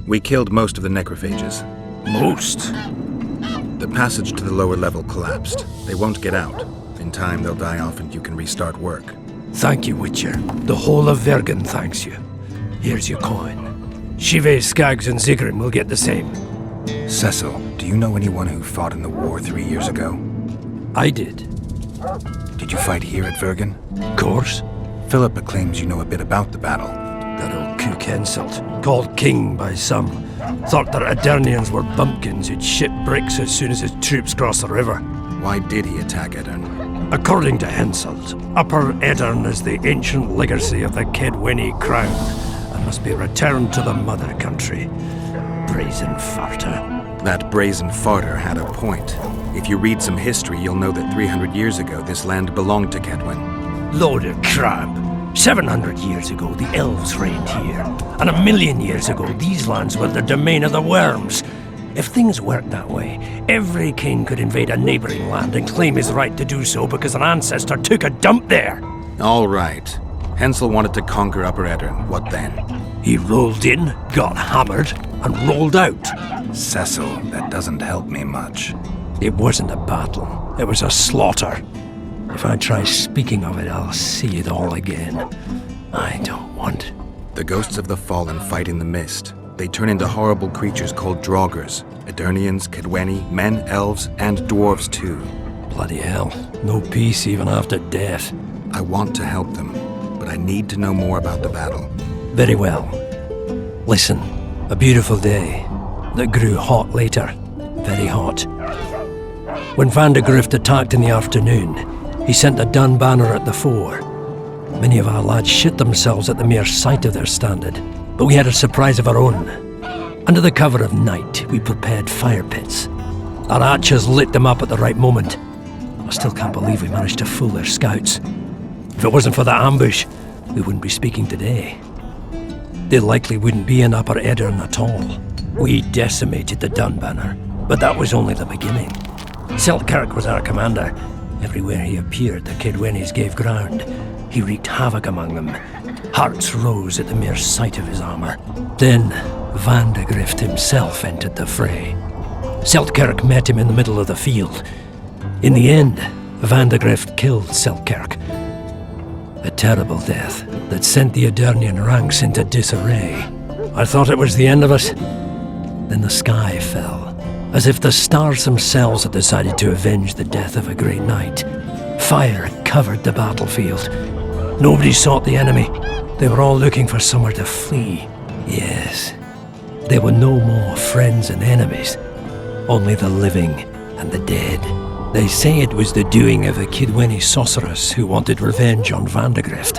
We killed most of the necrophages. Most? The passage to the lower level collapsed. They won't get out. In time, they'll die off and you can restart work. Thank you, Witcher. The whole of Vergen thanks you. Here's your coin. Shive, Skaggs, and Zigrim will get the same. Cecil, do you know anyone who fought in the war 3 years ago? I did. Did you fight here at Vergen? Course. Philippa claims you know a bit about the battle. That old kook insult, called king by some, thought that Aedirnians were bumpkins who'd ship bricks as soon as his troops crossed the river. Why did he attack Aedirn? According to Henselt, Upper Aedirn is the ancient legacy of the Kedwenny crown and must be returned to the mother country. Brazen farter. That brazen farter had a point. If you read some history, you'll know that 300 years ago this land belonged to Kedwen. Load of crap. 700 years ago, the elves reigned here. And 1,000,000 years ago, these lands were the domain of the worms. If things worked that way, every king could invade a neighboring land and claim his right to do so because an ancestor took a dump there. All right. Hensel wanted to conquer Upper Aedirn. What then? He rolled in, got hammered, and rolled out. Cecil, that doesn't help me much. It wasn't a battle. It was a slaughter. If I try speaking of it, I'll see it all again. I don't want. The ghosts of the fallen fight in the mist. They turn into horrible creatures called Draugrs. Aedirnians, Kedwenny, men, elves, and dwarves too. Bloody hell. No peace even after death. I want to help them, but I need to know more about the battle. Very well. Listen, a beautiful day that grew hot later. Very hot. When Vandegrift attacked in the afternoon, he sent a dun banner at the fore. Many of our lads shit themselves at the mere sight of their standard, but we had a surprise of our own. Under the cover of night, we prepared fire pits. Our archers lit them up at the right moment. I still can't believe we managed to fool their scouts. If it wasn't for that ambush, we wouldn't be speaking today. They likely wouldn't be in Upper Aedirn at all. We decimated the dun banner, but that was only the beginning. Selkirk was our commander. Everywhere he appeared, the Kedwennies gave ground. He wreaked havoc among them. Hearts rose at the mere sight of his armor. Then, Vandegrift himself entered the fray. Selkirk met him in the middle of the field. In the end, Vandegrift killed Selkirk. A terrible death that sent the Aedirnian ranks into disarray. I thought it was the end of us. Then the sky fell, as if the stars themselves had decided to avenge the death of a great knight. Fire covered the battlefield. Nobody sought the enemy. They were all looking for somewhere to flee. Yes, there were no more friends and enemies, only the living and the dead. They say it was the doing of a Kedwenny sorceress who wanted revenge on Vandegrift.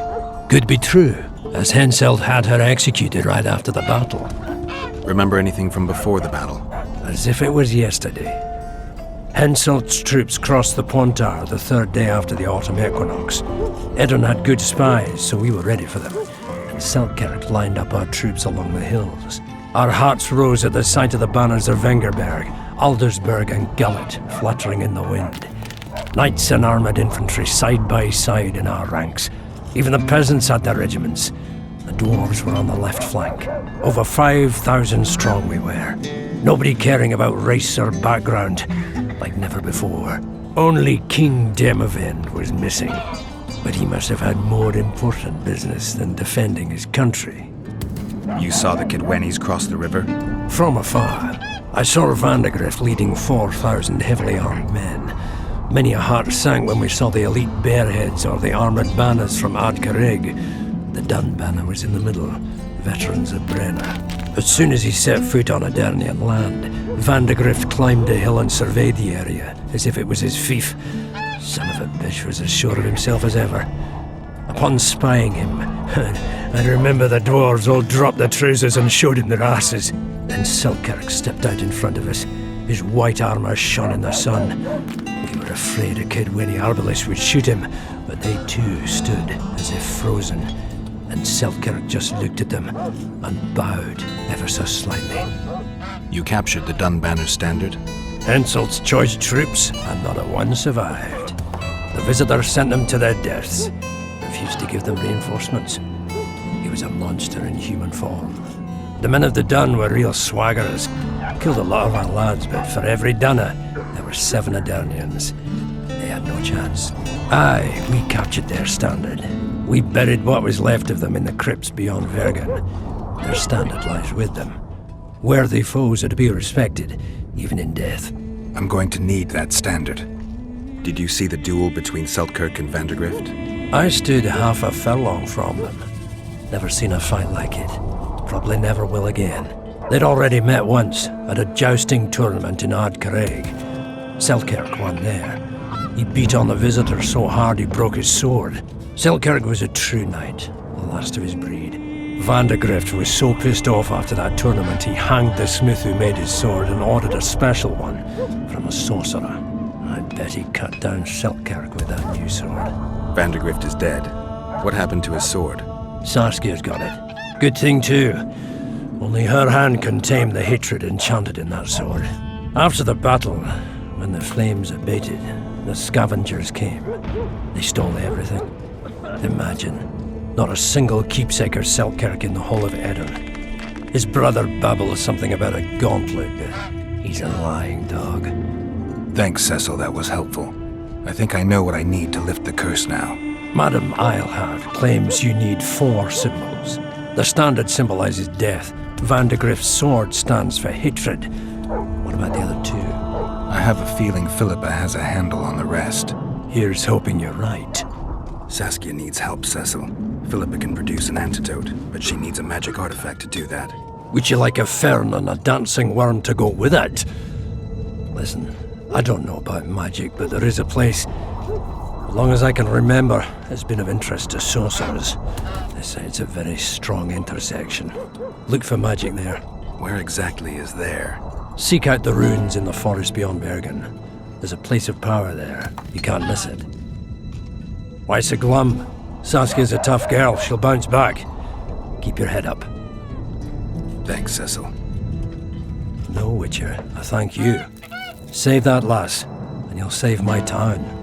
Could be true, as Henselt had her executed right after the battle. Remember anything from before the battle? As if it was yesterday. Henselt's troops crossed the Pointar the third day after the autumn equinox. Aedirn had good spies, so we were ready for them. And Selkirk lined up our troops along the hills. Our hearts rose at the sight of the banners of Vengerberg, Aldersberg and Gullet fluttering in the wind. Knights and armoured infantry side by side in our ranks. Even the peasants had their regiments. The dwarves were on the left flank. Over 5,000 strong we were. Nobody caring about race or background, like never before. Only King Demavend was missing. But he must have had more important business than defending his country. You saw the Kedwennies cross the river? From afar. I saw Vandegrift leading 4,000 heavily armed men. Many a heart sank when we saw the elite bearheads or the armoured banners from Ardcarrig. The dun banner was in the middle, veterans of Brenna. As soon as he set foot on Aedirnian land, Vandegrift climbed the hill and surveyed the area, as if it was his fief. Son of a bitch was as sure of himself as ever. Upon spying him, I remember the dwarves all dropped their trousers and showed him their asses. Then Selkirk stepped out in front of us. His white armour shone in the sun. We were afraid a Kedwenny arbalist would shoot him, but they too stood as if frozen. And Selkirk just looked at them and bowed ever so slightly. You captured the Dun Banner standard? Henselt's choice troops, and not a one survived. The visitor sent them to their deaths. Refused to give them reinforcements. He was a monster in human form. The men of the Dun were real swaggerers. Killed a lot of our lads, but for every Dunner, there were 7 Adarnians. They had no chance. Aye, we captured their standard. We buried what was left of them in the crypts beyond Vergen. Their standard lies with them. Worthy foes are to be respected, even in death. I'm going to need that standard. Did you see the duel between Selkirk and Vandergrift? I stood half a furlong from them. Never seen a fight like it. Probably never will again. They'd already met once, at a jousting tournament in Ardcarreg. Selkirk won there. He beat on the visitor so hard he broke his sword. Selkirk was a true knight, the last of his breed. Vandergrift was so pissed off after that tournament he hanged the smith who made his sword and ordered a special one from a sorcerer. I bet he cut down Selkirk with that new sword. Vandergrift is dead. What happened to his sword? Saskia's got it. Good thing too. Only her hand can tame the hatred enchanted in that sword. After the battle, when the flames abated, the scavengers came. They stole everything. Imagine, not a single keepsake or Selkirk in the whole of Edirn. His brother babbles something about a gauntlet, but he's a lying dog. Thanks, Cecil, that was helpful. I think I know what I need to lift the curse now. Madame Eilhard claims you need 4 symbols. The standard symbolizes death. Vandergrift's sword stands for hatred. What about the other 2? I have a feeling Philippa has a handle on the rest. Here's hoping you're right. Saskia needs help, Cecil. Philippa can produce an antidote, but she needs a magic artifact to do that. Would you like a fern and a dancing worm to go with it? Listen, I don't know about magic, but there is a place, as long as I can remember, has been of interest to sorcerers. They say it's a very strong intersection. Look for magic there. Where exactly is there? Seek out the ruins in the forest beyond Bergen. There's a place of power there. You can't miss it. Why so glum? Saskia's a tough girl. She'll bounce back. Keep your head up. Thanks, Cecil. No, Witcher. I thank you. Save that lass, and you'll save my town.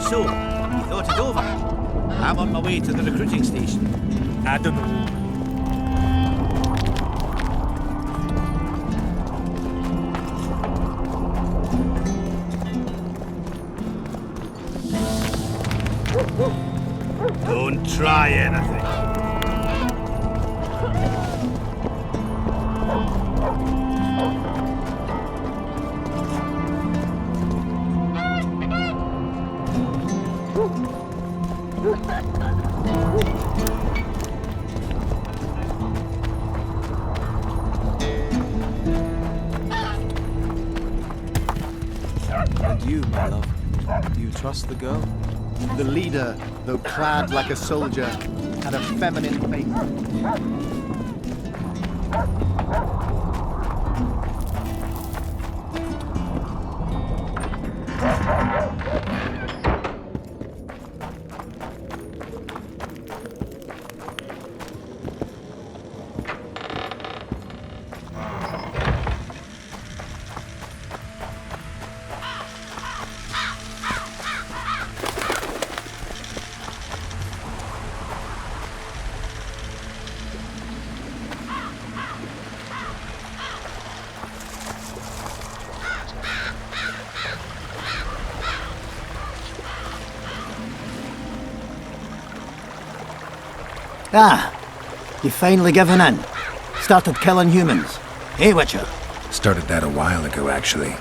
So, you thought it over? I'm on my way to the recruiting station. I don't know. Don't try anything. And you, my love, do you trust the girl? The leader, though clad like a soldier, had a feminine face. Ah, you've finally given in. Started killing humans. Hey, Witcher? Started that a while ago, actually.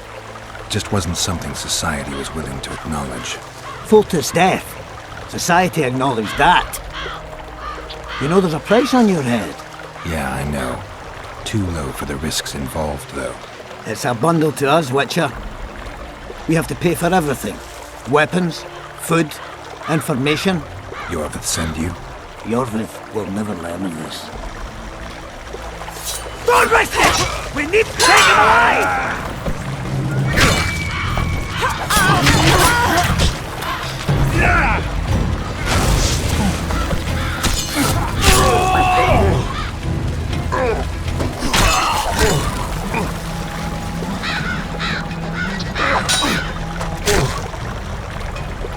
Just wasn't something society was willing to acknowledge. Fultus death. Society acknowledged that. You know there's a price on your head. Yeah, I know. Too low for the risks involved, though. It's a bundle to us, Witcher. We have to pay for everything. Weapons, food, information. Iorveth send you? Iorveth will never learn of this. Don't risk it! We need to take him alive!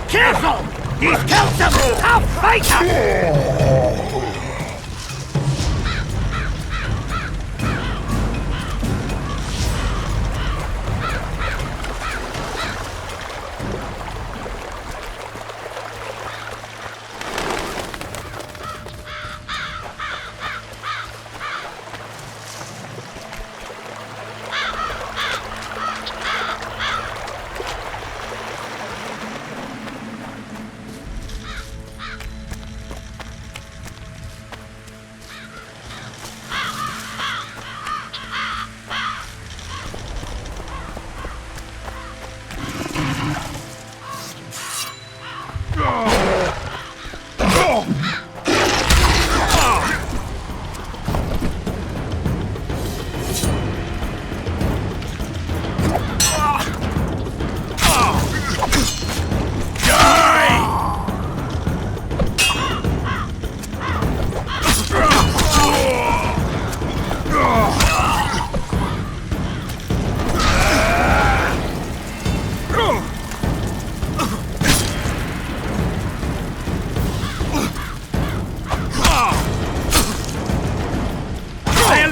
Careful! He's killed some tough fighter!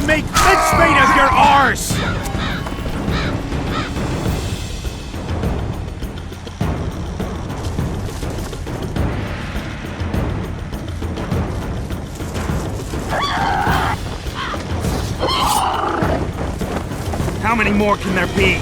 Make mincemeat of your arse! How many more can there be?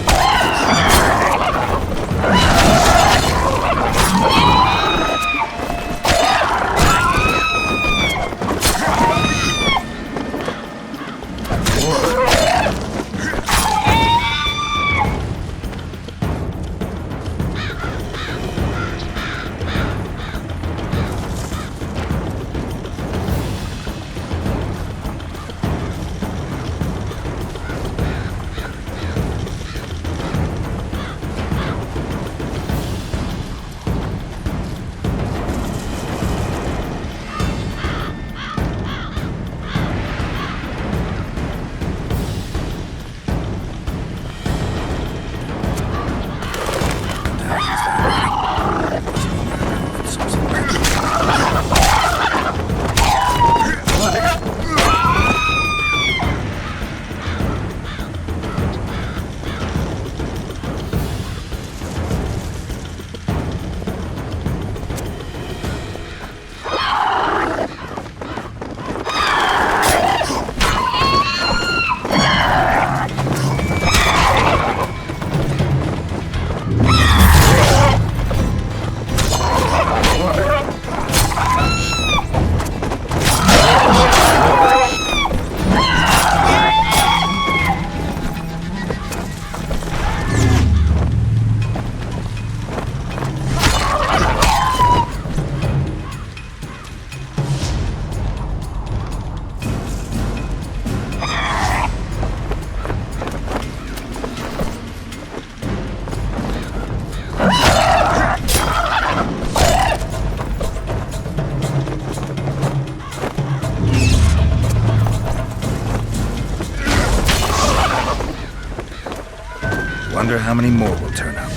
Wonder how many more will turn up.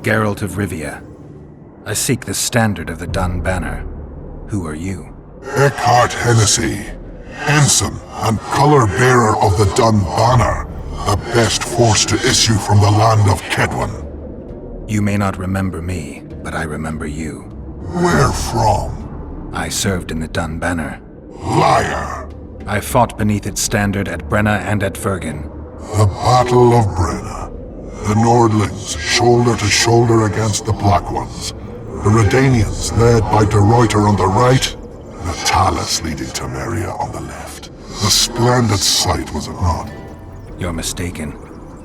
Geralt of Rivia. I seek the standard of the Dun Banner. Who are you? Eckhart Hennessy, ensign and colour-bearer of the Dun Banner, the best force to issue from the land of Kedwen. You may not remember me, but I remember you. Where from? I served in the Dun Banner. Liar! I fought beneath its standard at Brenna and at Vergen. The Battle of Brenna. The Nordlings, shoulder to shoulder against the Black Ones. The Redanians, led by De Ruyter on the right, the Talus leading Temeria on the left. A splendid sight, was it not? You're mistaken.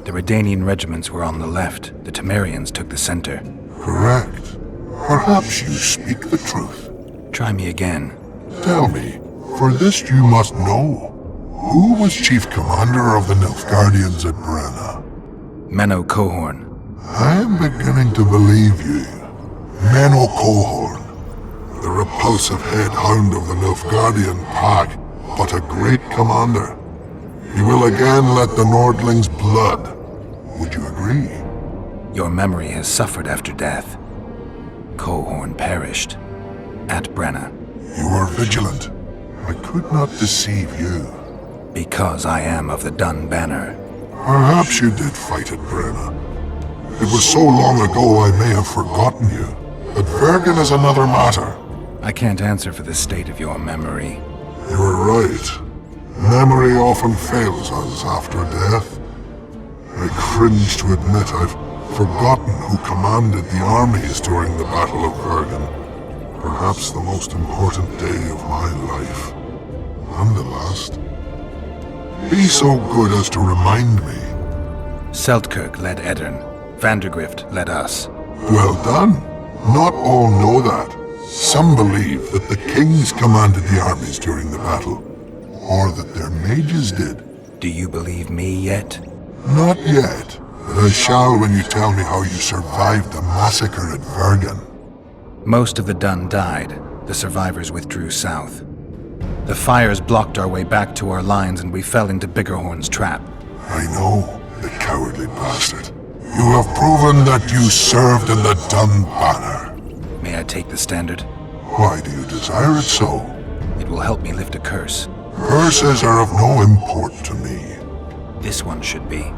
The Redanian regiments were on the left. The Temerians took the center. Correct. Perhaps you speak the truth. Try me again. Tell me, for this you must know. Who was chief commander of the Nilfgaardians at Brenna? Menno Cohorn. I am beginning to believe you. Menno Cohorn, the repulsive head hound of the Nilfgaardian pack, but a great commander. He will again let the Nordlings' blood. Would you agree? Your memory has suffered after death. Cohorn perished. At Brenna. You were vigilant. I could not deceive you. Because I am of the Dun Banner. Perhaps you did fight at Brenna. It was so long ago I may have forgotten you. But Vergen is another matter. I can't answer for the state of your memory. You are right. Memory often fails us after death. I cringe to admit I've forgotten who commanded the armies during the Battle of Vergen. Perhaps the most important day of my life. And the last. Be so good as to remind me. Seltkirk led Eddern. Vandergrift led us. Well done. Not all know that. Some believe that the kings commanded the armies during the battle, or that their mages did. Do you believe me yet? Not yet, but I shall when you tell me how you survived the massacre at Vergen. Most of the Dun died. The survivors withdrew south. The fires blocked our way back to our lines and we fell into Biggerhorn's trap. I know, the cowardly bastard. You have proven that you served in the Dun Banner. May I take the standard? Why do you desire it so? It will help me lift a curse. Curses are of no import to me. This one should be.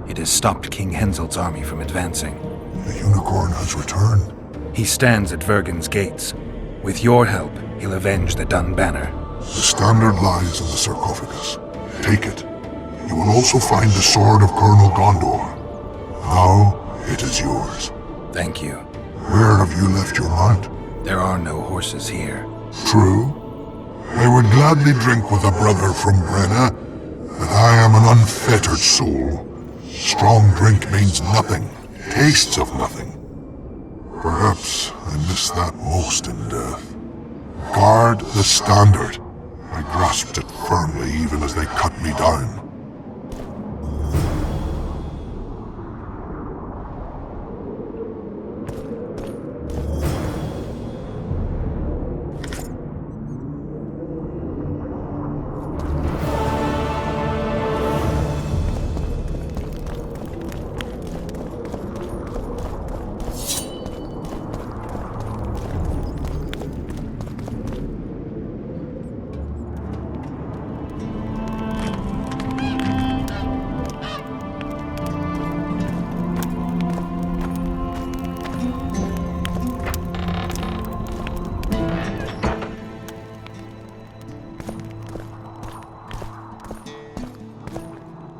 It has stopped King Henselt's army from advancing. The unicorn has returned. He stands at Vergen's gates. With your help, he'll avenge the Dun Banner. The standard lies in the sarcophagus. Take it. You will also find the sword of Colonel Gondor. Now, it is yours. Thank you. Where have you left your mount? There are no horses here. True. I would gladly drink with a brother from Brenna, but I am an unfettered soul. Strong drink means nothing, tastes of nothing. Perhaps I miss that most in death. Guard the standard. I grasped it firmly even as they cut me down.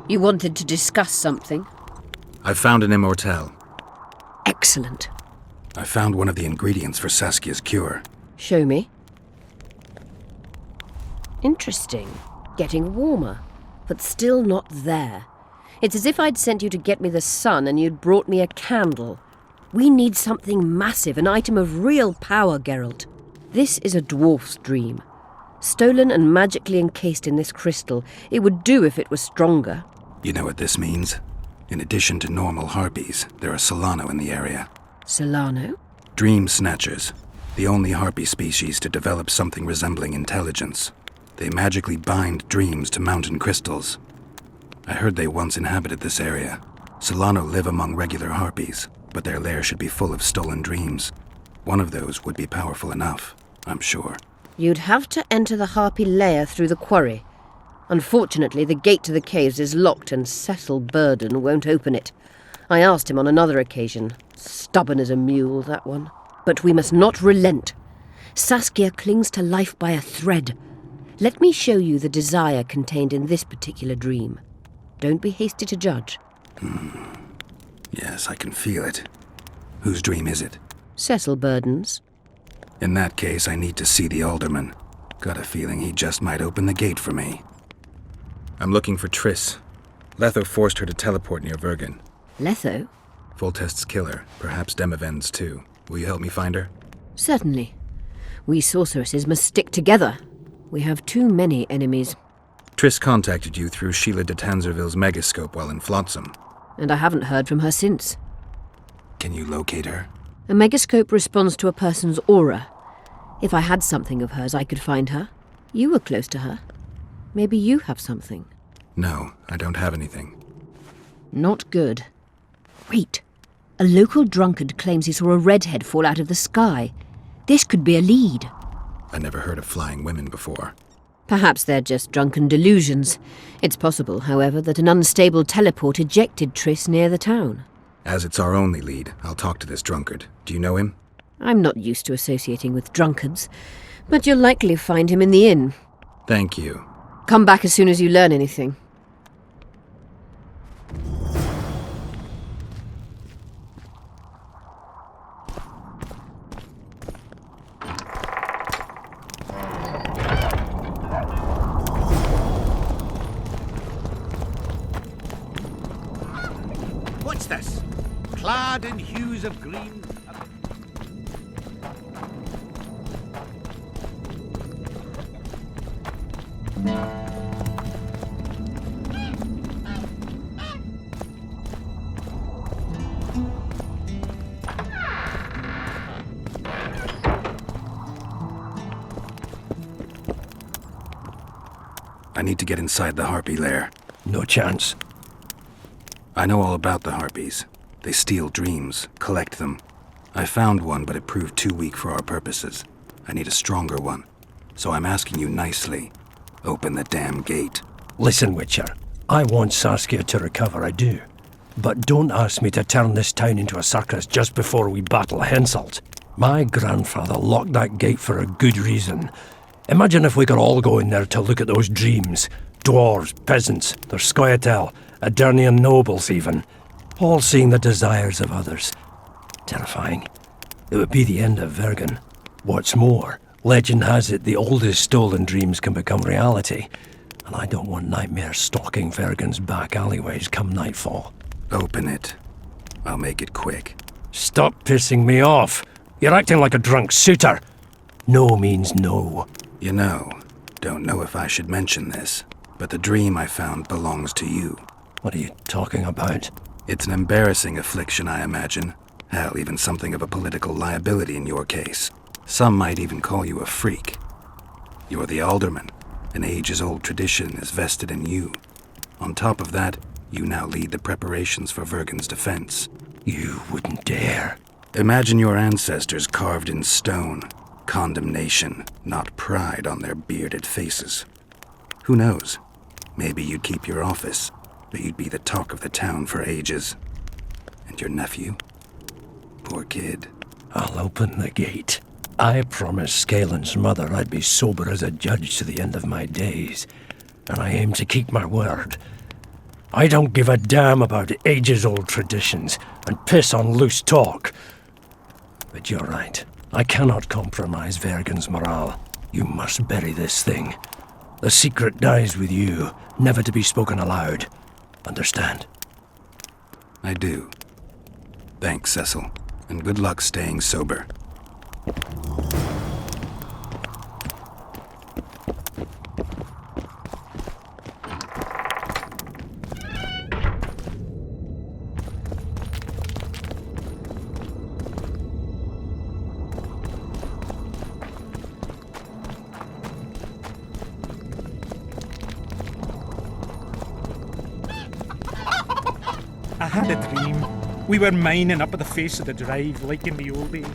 You wanted to discuss something? I found an immortelle. Excellent. I found one of the ingredients for Saskia's cure. Show me. Interesting. Getting warmer, but still not there. It's as if I'd sent you to get me the sun and you'd brought me a candle. We need something massive, an item of real power, Geralt. This is a dwarf's dream. Stolen and magically encased in this crystal. It would do if it were stronger. You know what this means? In addition to normal harpies, there are Solano in the area. Solano? Dream snatchers. The only harpy species to develop something resembling intelligence. They magically bind dreams to mountain crystals. I heard they once inhabited this area. Solano live among regular harpies. but their lair should be full of stolen dreams. One of those would be powerful enough, I'm sure. You'd have to enter the Harpy lair through the quarry. Unfortunately, the gate to the caves is locked and Cecil Burden won't open it. I asked him on another occasion. Stubborn as a mule, that one. But we must not relent. Saskia clings to life by a thread. Let me show you the desire contained in this particular dream. Don't be hasty to judge. Yes, I can feel it. Whose dream is it? Cecil Burden's. In that case, I need to see the alderman. Got a feeling he just might open the gate for me. I'm looking for Triss. Letho forced her to teleport near Vergen. Letho? Foltest's killer, perhaps Demavend's too. Will you help me find her? Certainly. We sorceresses must stick together. We have too many enemies. Triss contacted you through Sheila de Tanzerville's megascope while in Flotsam. And I haven't heard from her since. Can you locate her? A megascope responds to a person's aura. If I had something of hers, I could find her. You were close to her. Maybe you have something. No, I don't have anything. Not good. Wait. A local drunkard claims he saw a redhead fall out of the sky. This could be a lead. I never heard of flying women before. Perhaps they're just drunken delusions. It's possible, however, that an unstable teleport ejected Triss near the town. As it's our only lead, I'll talk to this drunkard. Do you know him? I'm not used to associating with drunkards, but you'll likely find him in the inn. Thank you. Come back as soon as you learn anything. What's this? Clad in hues of green. I need to get inside the Harpy lair. No chance. I know all about the Harpies. They steal dreams, collect them. I found one, but it proved too weak for our purposes. I need a stronger one. So I'm asking you nicely, open the damn gate. Listen, Witcher. I want Saskia to recover, I do. But don't ask me to turn this town into a circus just before we battle Henselt. My grandfather locked that gate for a good reason. Imagine if we could all go in there to look at those dreams. Dwarves, peasants, their scoia'tael, Adernian nobles even. All seeing the desires of others. Terrifying. It would be the end of Vergen. What's more, legend has it the oldest stolen dreams can become reality. And I don't want nightmares stalking Vergen's back alleyways come nightfall. Open it. I'll make it quick. Stop pissing me off. You're acting like a drunk suitor. No means no. You know, don't know if I should mention this, but the dream I found belongs to you. What are you talking about? It's an embarrassing affliction, I imagine. Hell, even something of a political liability in your case. Some might even call you a freak. You're the alderman. An ages-old tradition is vested in you. On top of that, you now lead the preparations for Vergen's defense. You wouldn't dare. Imagine your ancestors carved in stone. Condemnation, not pride on their bearded faces. Who knows? Maybe you'd keep your office, but you'd be the talk of the town for ages. And your nephew? Poor kid. I'll open the gate. I promised Scalen's mother I'd be sober as a judge to the end of my days, and I aim to keep my word. I don't give a damn about ages-old traditions and piss on loose talk. But you're right. I cannot compromise Vergen's morale. You must bury this thing. The secret dies with you, never to be spoken aloud. Understand? I do. Thanks, Cecil, and good luck staying sober. I had a dream. We were mining up at the face of the drive like in the old days.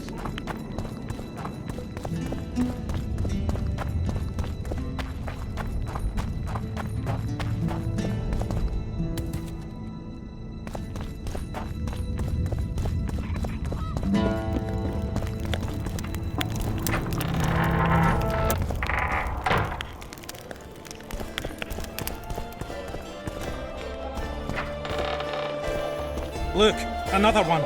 Look, another one.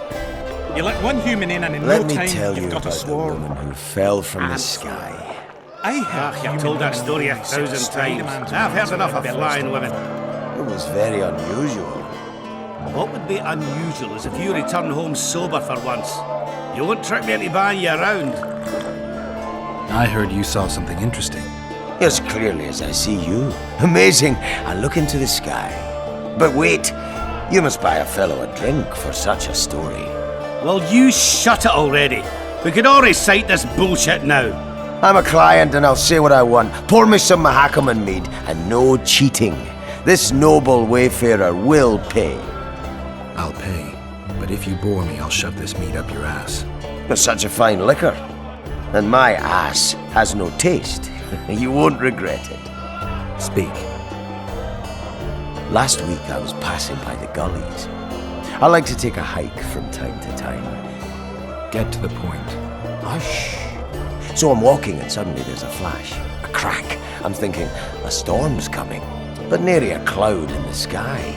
You let one human in and in Let no me time tell you've you got a about the swarm. woman who fell from the sky. I have You've told that story 1,000 times. I've heard enough of flying women. It was very unusual. What would be unusual is if you return home sober for once. You won't trick me into buying you around. I heard you saw something interesting. As clearly as I see you. Amazing. I look into the sky. But wait, you must buy a fellow a drink for such a story. Well, you shut it already. We could all recite this bullshit now. I'm a client and I'll say what I want. Pour me some Mahakaman mead and no cheating. This noble wayfarer will pay. I'll pay, but if you bore me, I'll shove this meat up your ass. It's such a fine liquor. And my ass has no taste. You won't regret it. Speak. Last week I was passing by the gullies. I like to take a hike from time to time. Get to the point. Hush. So I'm walking and suddenly there's a flash, a crack. I'm thinking, a storm's coming. But nary a cloud in the sky.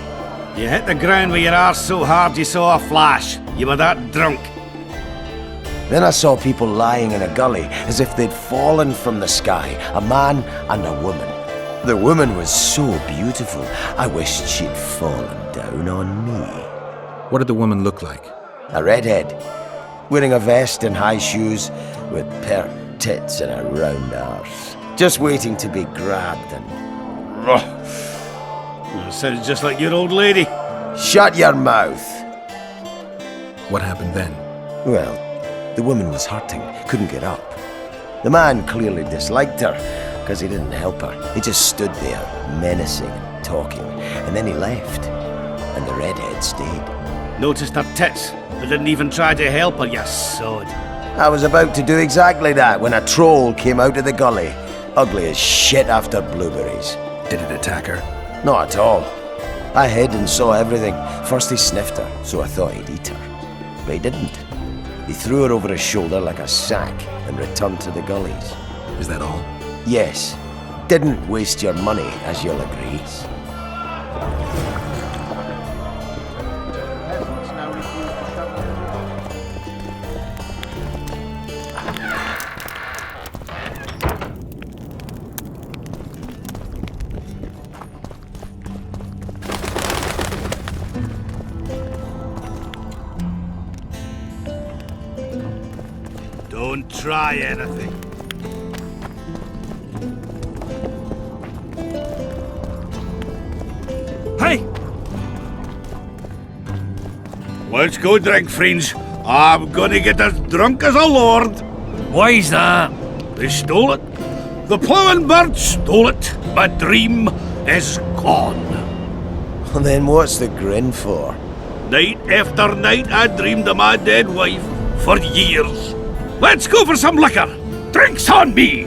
You hit the ground with your arse so hard you saw a flash. You were that drunk. Then I saw people lying in a gully as if they'd fallen from the sky, a man and a woman. The woman was so beautiful, I wished she'd fallen down on me. What did the woman look like? A redhead, wearing a vest and high shoes, with pert tits and a round arse. Just waiting to be grabbed and... Sounds just like your old lady. Shut your mouth! What happened then? Well, the woman was hurting, couldn't get up. The man clearly disliked her, because he didn't help her. He just stood there, menacing and talking, and then he left. And the redhead stayed. Noticed her tits, but didn't even try to help her, you sod. I was about to do exactly that when a troll came out of the gully, ugly as shit after blueberries. Did it attack her? Not at all. I hid and saw everything. First he sniffed her, so I thought he'd eat her. But he didn't. He threw her over his shoulder like a sack and returned to the gullies. Is that all? Yes. Didn't waste your money, as you'll agree. Peasants now refuse to shovel Don't try anything. Hey! Let's go drink, friends. I'm gonna get as drunk as a lord. Why's that? They stole it. The plowing bird stole it. My dream is gone. Well, then what's the grin for? Night after night I dreamed of my dead wife for years. Let's go for some liquor. Drinks on me!